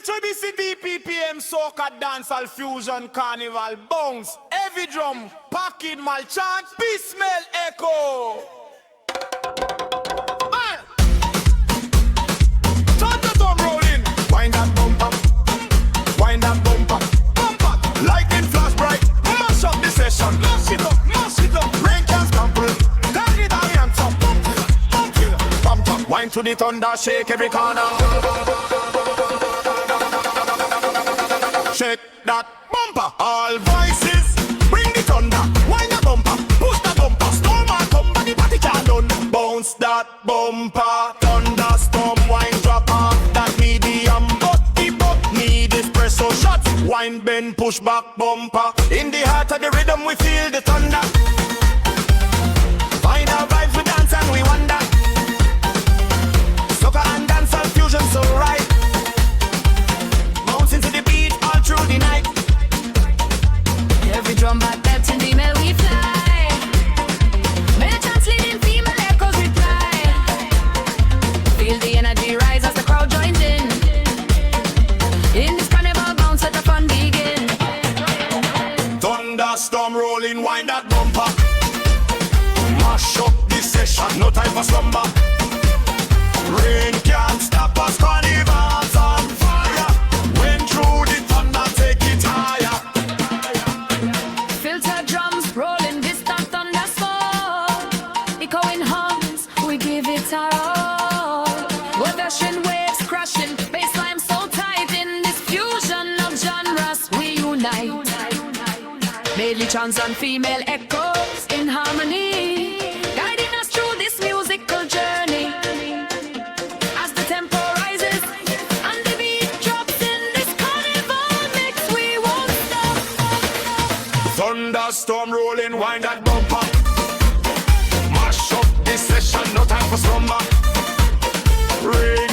TBC DPPM Soca Dancehall Fusion Carnival bounce. Heavy drum, packed mal chant, peace smell echo. Man, Thunderstorms rolling. Wind that bumper, wind that bumper, bumper. Lightning flash bright, mash up the session. Mash it up, mash it up. Rain can stumble, turn it on and top. Bump up, wind to the thunder, shake every corner. Shake that bumper, all voices, bring the thunder. Wind the bumper, push the bumper. Storm or come, but the party can't done. Bounce that bumper, thunderstorm. Wine drop off that medium, but the butt need espresso shots. Wine bend, push back bumper. In the heart of the rhythm, we feel the thunder. Find our vibes, we dance and we wonder. Soca and dancehall fusion so right. Through the night, every drum back that in the mail we fly. Many chants leading female echoes reply. Feel the energy rise as the crowd joins in. In this carnival bounce let the fun begin. Thunderstorm rolling, wind that bumper. Mash up this session, no time for slumber. Rain can't stop us, carnival's on fire. When through the thunder, take it higher. Filter drums rolling, distant thunderstorm. Echoing hums, we give it our all. We're dashing waves crashing, bassline so tight. In this fusion of genres, we unite. Mainly chants and female echoes in harmony, guiding us through this musical journey. As the tempo rises and the beat drops in this carnival mix, we won't stop. Thunderstorm rolling, wind that bumper. Mash up this session, no time for slumber. Rain